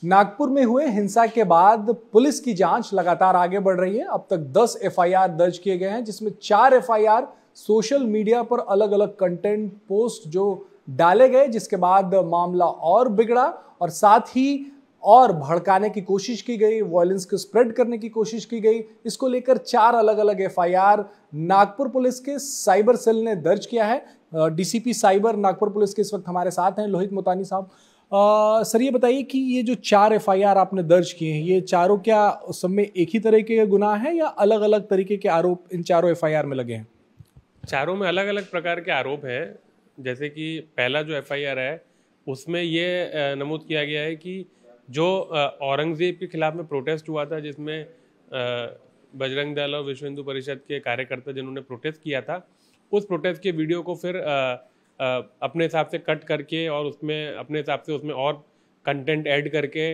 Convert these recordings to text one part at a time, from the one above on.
नागपुर में हुए हिंसा के बाद पुलिस की जांच लगातार आगे बढ़ रही है। अब तक 10 एफआईआर दर्ज किए गए हैं, जिसमें 4 एफआईआर सोशल मीडिया पर अलग अलग कंटेंट पोस्ट जो डाले गए, जिसके बाद मामला और बिगड़ा और साथ ही और भड़काने की कोशिश की गई, वायलेंस को स्प्रेड करने की कोशिश की गई। इसको लेकर 4 अलग अलग एफआईआर नागपुर पुलिस के साइबर सेल ने दर्ज किया है। डीसीपी साइबर नागपुर पुलिस के इस वक्त हमारे साथ हैं लोहित मोतानी साहब। सर, ये बताइए कि ये जो 4 एफआईआर आपने दर्ज किए हैं, ये चारों क्या सब में एक ही तरह के गुनाह हैं या अलग अलग तरीके के आरोप इन चारों एफआईआर में लगे हैं? चारों में अलग अलग प्रकार के आरोप हैं। जैसे कि पहला जो एफआईआर है उसमें ये नमूद किया गया है कि जो औरंगजेब के खिलाफ में प्रोटेस्ट हुआ था, जिसमें बजरंग दल और विश्व हिंदू परिषद के कार्यकर्ता जिन्होंने प्रोटेस्ट किया था, उस प्रोटेस्ट के वीडियो को फिर अपने हिसाब से कट करके और उसमें अपने हिसाब से उसमें और कंटेंट ऐड करके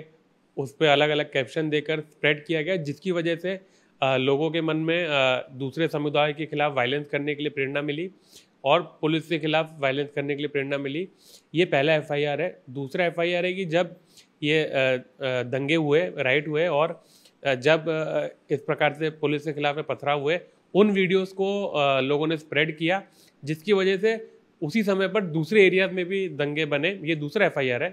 उस पर अलग अलग कैप्शन देकर स्प्रेड किया गया, जिसकी वजह से लोगों के मन में दूसरे समुदाय के खिलाफ वायलेंस करने के लिए प्रेरणा मिली और पुलिस के खिलाफ वायलेंस करने के लिए प्रेरणा मिली। ये पहला एफआईआर है। दूसरा एफआईआर है कि जब ये दंगे हुए, राइट हुए और जब इस प्रकार से पुलिस के खिलाफ पथराव हुए, उन वीडियोस को लोगों ने स्प्रेड किया, जिसकी वजह से उसी समय पर दूसरे एरियाज में भी दंगे बने। ये दूसरा एफआईआर है।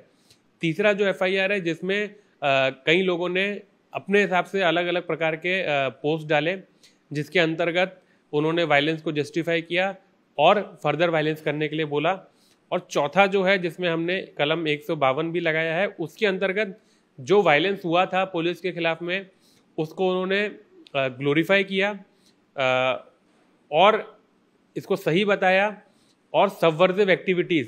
तीसरा जो एफआईआर है, जिसमें कई लोगों ने अपने हिसाब से अलग अलग प्रकार के पोस्ट डाले, जिसके अंतर्गत उन्होंने वायलेंस को जस्टिफाई किया और फर्दर वायलेंस करने के लिए बोला। और चौथा जो है, जिसमें हमने कलम 152 भी लगाया है, उसके अंतर्गत जो वायलेंस हुआ था पुलिस के खिलाफ में, उसको उन्होंने ग्लोरीफाई किया और इसको सही बताया और सबवर्सिव एक्टिविटीज़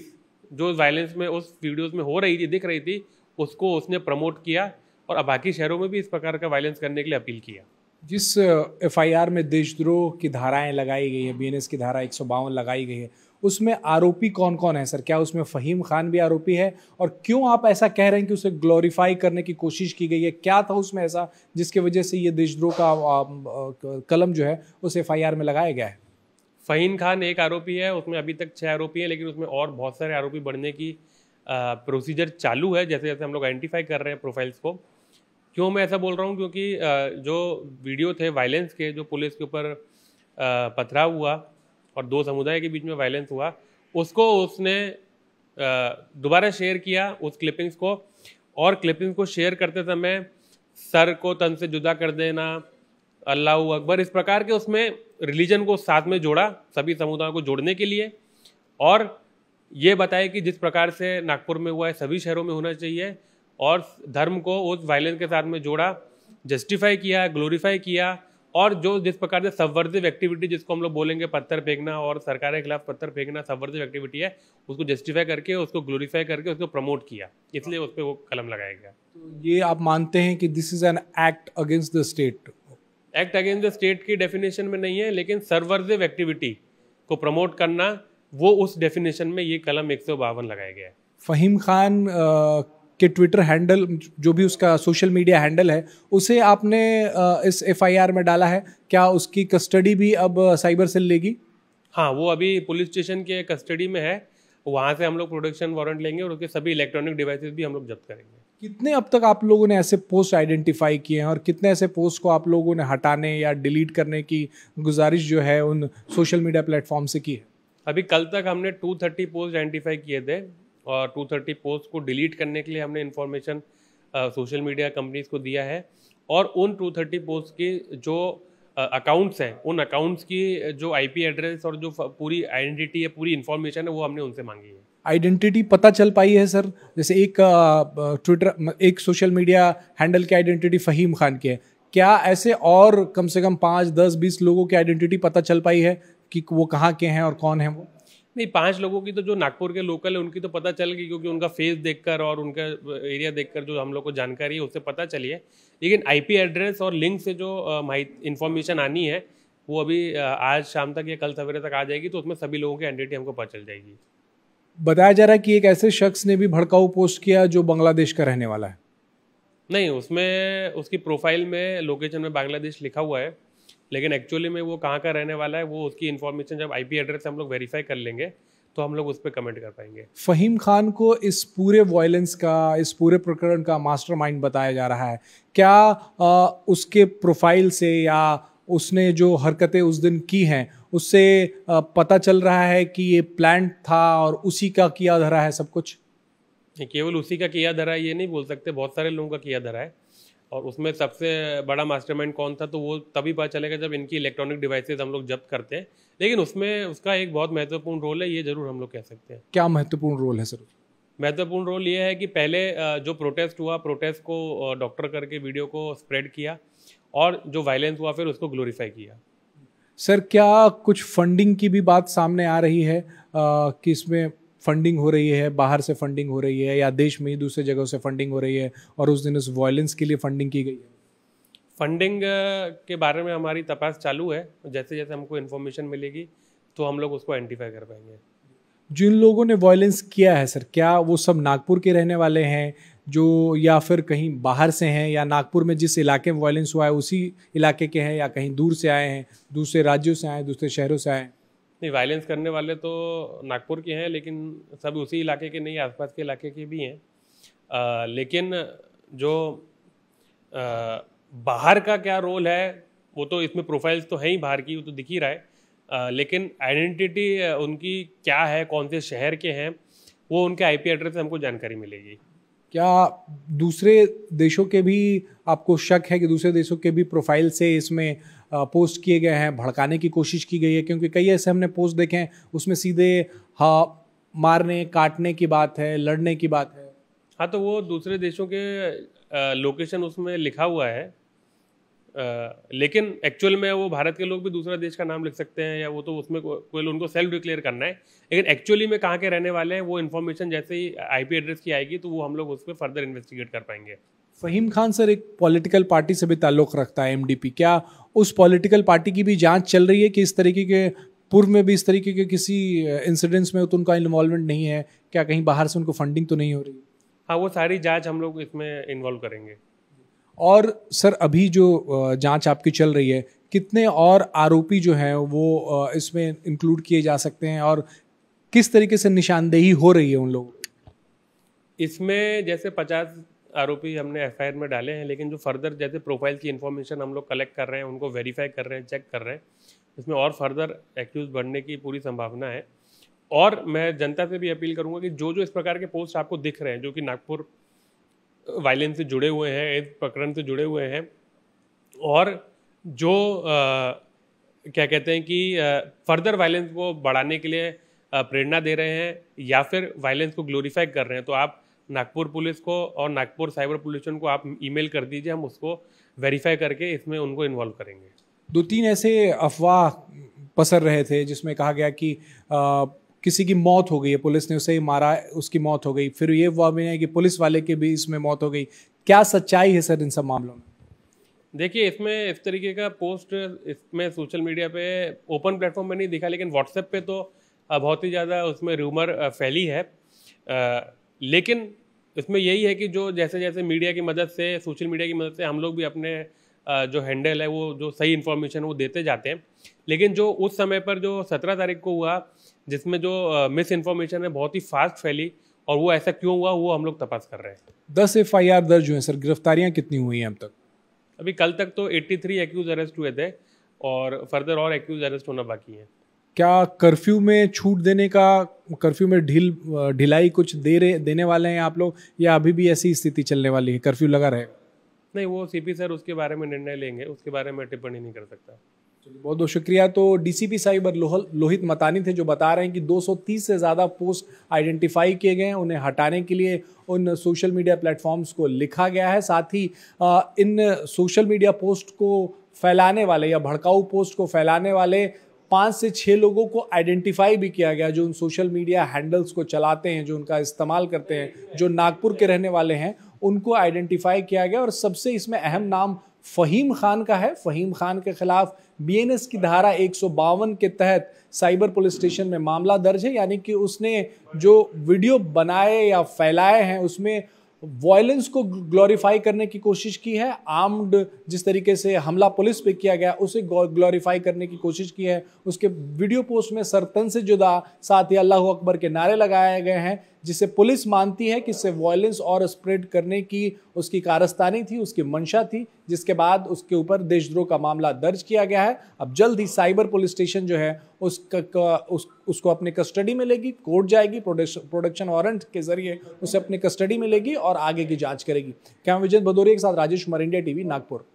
जो वायलेंस में उस वीडियोस में हो रही थी, दिख रही थी, उसको उसने प्रमोट किया और बाकी शहरों में भी इस प्रकार का वायलेंस करने के लिए अपील किया। जिस एफआईआर में देशद्रोह की धाराएं लगाई गई हैं, बीएनएस की धारा 152 लगाई गई है, उसमें आरोपी कौन कौन है सर? क्या उसमें फहीम खान भी आरोपी है? और क्यों आप ऐसा कह रहे हैं कि उसे ग्लोरीफाई करने की कोशिश की गई है? क्या था उसमें ऐसा जिसकी वजह से ये देशद्रोह का कलम जो है उस एफआईआर में लगाया गया है? फहीम खान एक आरोपी है, उसमें अभी तक 6 आरोपी हैं, लेकिन उसमें और बहुत सारे आरोपी बढ़ने की प्रोसीजर चालू है, जैसे जैसे हम लोग आइडेंटिफाई कर रहे हैं प्रोफाइल्स को। क्यों मैं ऐसा बोल रहा हूँ? क्योंकि जो वीडियो थे वायलेंस के, जो पुलिस के ऊपर पथराव हुआ और 2 समुदाय के बीच में वायलेंस हुआ, उसको उसने दोबारा शेयर किया उस क्लिपिंग्स को, और क्लिपिंग्स को शेयर करते समय सर को तन से जुदा कर देना, अल्लाह अकबर, इस प्रकार के उसमें रिलीजन को साथ में जोड़ा, सभी समुदायों को जोड़ने के लिए, और ये बताया कि जिस प्रकार से नागपुर में हुआ है सभी शहरों में होना चाहिए, और धर्म को उस वायलेंस के साथ में जोड़ा, जस्टिफाई किया, ग्लोरीफाई किया, और जो जिस प्रकार से सबवर्सिव एक्टिविटी, जिसको हम लोग बोलेंगे पत्थर फेंकना और सरकार के खिलाफ पत्थर फेंकना सबवर्सिव एक्टिविटी है, उसको जस्टिफाई करके, उसको ग्लोरीफाई करके उसको प्रमोट किया, इसलिए उस पर वो कलम लगाया गया। तो ये आप मानते हैं कि this is an act against the state? Act against the state की डेफिनेशन में नहीं है, लेकिन सबवर्सिव एक्टिविटी को प्रमोट करना, वो उस डेफिनेशन में ये कलम 152 लगाया गया है। फहीम खान के ट्विटर हैंडल, जो भी उसका सोशल मीडिया हैंडल है, उसे आपने इस एफआईआर में डाला है। क्या उसकी कस्टडी भी अब साइबर सेल लेगी? हाँ, वो अभी पुलिस स्टेशन के कस्टडी में है। वहाँ से हम लोग प्रोटेक्शन वारंट लेंगे और उसके सभी इलेक्ट्रॉनिक डिवाइसेस भी हम लोग जब्त करेंगे। कितने अब तक आप लोगों ने ऐसे पोस्ट आइडेंटिफाई किए हैं और कितने ऐसे पोस्ट को आप लोगों ने हटाने या डिलीट करने की गुजारिश जो है उन सोशल मीडिया प्लेटफॉर्म से की है? अभी कल तक हमने 230 पोस्ट आइडेंटिफाई किए थे और 230 पोस्ट को डिलीट करने के लिए हमने इन्फॉर्मेशन सोशल मीडिया कंपनीज को दिया है, और उन 230 पोस्ट की जो अकाउंट्स हैं, उन अकाउंट्स की जो आईपी एड्रेस और जो पूरी आइडेंटिटी है, पूरी इन्फॉर्मेशन है, वो हमने उनसे मांगी है। आइडेंटिटी पता चल पाई है सर? जैसे एक सोशल मीडिया हैंडल की आइडेंटिटी फहीम खान की है, क्या ऐसे और कम से कम 5, 10, 20 लोगों की आइडेंटिटी पता चल पाई है कि वो कहाँ के हैं और कौन है वो? नहीं, 5 लोगों की तो जो नागपुर के लोकल है उनकी तो पता चल गई, क्योंकि उनका फेस देखकर और उनका एरिया देखकर जो हम लोग को जानकारी है उससे पता चली है। लेकिन आईपी एड्रेस और लिंक से जो इन्फॉर्मेशन आनी है, वो अभी आज शाम तक या कल सवेरे तक आ जाएगी, तो उसमें सभी लोगों की आइडेंटिटी हमको पता चल जाएगी। बताया जा रहा है कि एक ऐसे शख्स ने भी भड़काऊ पोस्ट किया जो बांग्लादेश का रहने वाला है। नहीं, उसमें उसकी प्रोफाइल में लोकेशन में बांग्लादेश लिखा हुआ है, लेकिन एक्चुअली में वो कहाँ का रहने वाला है, वो उसकी इन्फॉर्मेशन जब आईपी एड्रेस हम लोग वेरीफाई कर लेंगे तो हम लोग उस पर कमेंट कर पाएंगे। फहीम खान को इस पूरे वायलेंस का, इस पूरे प्रकरण का मास्टरमाइंड बताया जा रहा है। क्या उसके प्रोफाइल से या उसने जो हरकतें उस दिन की हैं उससे पता चल रहा है कि ये प्लान था और उसी का किया धरा है सब कुछ? केवल उसी का किया धरा है ये नहीं बोल सकते, बहुत सारे लोगों का किया धरा है। और उसमें सबसे बड़ा मास्टरमाइंड कौन था तो वो तभी पता चलेगा जब इनकी इलेक्ट्रॉनिक डिवाइसेस हम लोग जब्त करते हैं। लेकिन उसमें उसका एक बहुत महत्वपूर्ण रोल है, ये जरूर हम लोग कह सकते हैं। क्या महत्वपूर्ण रोल है सर? महत्वपूर्ण रोल ये है कि पहले जो प्रोटेस्ट हुआ, प्रोटेस्ट को डॉक्टर करके वीडियो को स्प्रेड किया, और जो वायलेंस हुआ फिर उसको ग्लोरीफाई किया। सर क्या कुछ फंडिंग की भी बात सामने आ रही है कि इसमें फंडिंग हो रही है, बाहर से फंडिंग हो रही है या देश में ही दूसरे जगहों से फंडिंग हो रही है और उस दिन इस वायलेंस के लिए फंडिंग की गई है? फंडिंग के बारे में हमारी तपास चालू है। जैसे जैसे हमको इन्फॉर्मेशन मिलेगी तो हम लोग उसको आइडेंटिफाई कर पाएंगे। जिन लोगों ने वायलेंस किया है सर, क्या वो सब नागपुर के रहने वाले हैं जो, या फिर कहीं बाहर से हैं, या नागपुर में जिस इलाके में वायलेंस हुआ है उसी इलाके के हैं, या कहीं दूर से आए हैं, दूसरे राज्यों से आए, दूसरे शहरों से आए? नहीं, वायलेंस करने वाले तो नागपुर के हैं, लेकिन सब उसी इलाके के नहीं, आसपास के इलाके के भी हैं। लेकिन जो बाहर का क्या रोल है वो तो इसमें प्रोफाइल्स तो हैं ही बाहर की, वो तो दिख ही रहा है। लेकिन आइडेंटिटी उनकी क्या है, कौन से शहर के हैं, वो उनके आईपी एड्रेस से हमको जानकारी मिलेगी। क्या दूसरे देशों के भी आपको शक है कि दूसरे देशों के भी प्रोफाइल से इसमें पोस्ट किए गए हैं, भड़काने की कोशिश की गई है? क्योंकि कई ऐसे हमने पोस्ट देखे हैं उसमें सीधे मारने काटने की बात है, लड़ने की बात है। हाँ, तो वो दूसरे देशों के लोकेशन उसमें लिखा हुआ है, लेकिन एक्चुअल में वो भारत के लोग भी दूसरा देश का नाम लिख सकते हैं, या वो तो उसमें कोई उनको सेल्फ डिक्लेयर करना है। लेकिन एक्चुअली में कहाँ के रहने वाले हैं वो इन्फॉर्मेशन जैसे ही आईपी एड्रेस की आएगी तो वो हम लोग उस पर फर्दर इन्वेस्टिगेट कर पाएंगे। फहीम खान सर एक पॉलिटिकल पार्टी से भी ताल्लुक़ रखता है, एमडीपी। क्या उस पॉलिटिकल पार्टी की भी जांच चल रही है कि इस तरीके के पूर्व में भी इस तरीके के किसी इंसिडेंट्स में तो उनका इन्वॉल्वमेंट नहीं है? क्या कहीं बाहर से उनको फंडिंग तो नहीं हो रही? हाँ, वो सारी जांच हम लोग इसमें इन्वॉल्व करेंगे। और सर अभी जो जांच आपकी चल रही है, कितने और आरोपी जो हैं वो इसमें इंक्लूड किए जा सकते हैं और किस तरीके से निशानदेही हो रही है उन लोगों की? इसमें जैसे 50 आरोपी हमने एफआईआर में डाले हैं, लेकिन जो फर्दर जैसे प्रोफाइल की इन्फॉर्मेशन हम लोग कलेक्ट कर रहे हैं, उनको वेरीफाई कर रहे हैं, चेक कर रहे हैं, इसमें और फर्दर एक्यूज बढ़ने की पूरी संभावना है। और मैं जनता से भी अपील करूंगा कि जो जो इस प्रकार के पोस्ट आपको दिख रहे हैं जो कि नागपुर वायलेंस से जुड़े हुए हैं, इस प्रकरण से जुड़े हुए हैं, और जो क्या कहते हैं कि फर्दर वायलेंस को बढ़ाने के लिए प्रेरणा दे रहे हैं या फिर वायलेंस को ग्लोरीफाई कर रहे हैं, तो आप नागपुर पुलिस को और नागपुर साइबर पुलिस को आप ईमेल कर दीजिए, हम उसको वेरीफाई करके इसमें उनको इन्वॉल्व करेंगे। 2-3 ऐसे अफवाह पसर रहे थे जिसमें कहा गया कि किसी की मौत हो गई है, पुलिस ने उसे ही मारा, उसकी मौत हो गई। फिर ये अफवाह भी है कि पुलिस वाले के भी इसमें मौत हो गई। क्या सच्चाई है सर इन सब मामलों में? देखिए, इसमें इस तरीके का पोस्ट इसमें सोशल मीडिया पे ओपन प्लेटफॉर्म में नहीं दिखा, लेकिन व्हाट्सएप पे तो बहुत ही ज़्यादा उसमें रूमर फैली है। लेकिन इसमें यही है कि जो जैसे जैसे मीडिया की मदद से, सोशल मीडिया की मदद से हम लोग भी अपने जो हैंडल है वो जो सही इन्फॉर्मेशन वो देते जाते हैं। लेकिन जो उस समय पर जो 17 तारीख को हुआ जिसमें जो मिस इन्फॉर्मेशन है बहुत ही फास्ट फैली, और वो ऐसा क्यों हुआ वो हम लोग तपास कर रहे हैं। 10 एफआईआर दर्ज हुए हैं सर, गिरफ्तारियां कितनी हुई हैं अब तक? अभी कल तक तो 83 एक्यूज अरेस्ट हुए थे और फर्दर और एक्यूज अरेस्ट होना बाकी है। क्या कर्फ्यू में छूट देने का, कर्फ्यू में ढिलाई कुछ देने वाले हैं आप लोग, या अभी भी ऐसी स्थिति चलने वाली है, कर्फ्यू लगा रहेगा? नहीं, वो सीपी सर उसके बारे में निर्णय लेंगे, उसके बारे में टिप्पणी नहीं कर सकता। बहुत बहुत शुक्रिया। तो डीसीपी साइबर लोहित मतानी थे जो बता रहे हैं कि 230 से ज़्यादा पोस्ट आइडेंटिफाई किए गए हैं, उन्हें हटाने के लिए उन सोशल मीडिया प्लेटफॉर्म्स को लिखा गया है। साथ ही इन सोशल मीडिया पोस्ट को फैलाने वाले या भड़काऊ पोस्ट को फैलाने वाले 5 से 6 लोगों को आइडेंटिफाई भी किया गया जो उन सोशल मीडिया हैंडल्स को चलाते हैं, जो उनका इस्तेमाल करते हैं, जो नागपुर के रहने वाले हैं, उनको आइडेंटिफाई किया गया। और सबसे इसमें अहम नाम फहीम खान का है। फहीम खान के खिलाफ बीएनएस की धारा 152 के तहत साइबर पुलिस स्टेशन में मामला दर्ज है, यानी कि उसने जो वीडियो बनाए या फैलाए हैं उसमें वायलेंस को ग्लोरीफाई करने की कोशिश की है, आर्म्ड जिस तरीके से हमला पुलिस पे किया गया उसे ग्लोरीफाई करने की कोशिश की है। उसके वीडियो पोस्ट में सरतन से जुदा, साथ ही अल्लाह अकबर के नारे लगाए गए हैं, जिसे पुलिस मानती है कि इससे वायलेंस और स्प्रेड करने की उसकी कारस्तानी थी, उसकी मंशा थी, जिसके बाद उसके ऊपर देशद्रोह का मामला दर्ज किया गया है। अब जल्द ही साइबर पुलिस स्टेशन जो है उसको अपने कस्टडी में लेगी, कोर्ट जाएगी, प्रोडक्शन वारंट के जरिए उसे अपने कस्टडी में लेगी और आगे की जांच करेगी। कैमरा विजय भदौरिया के साथ राजेश कुमार, इंडिया टीवी, नागपुर।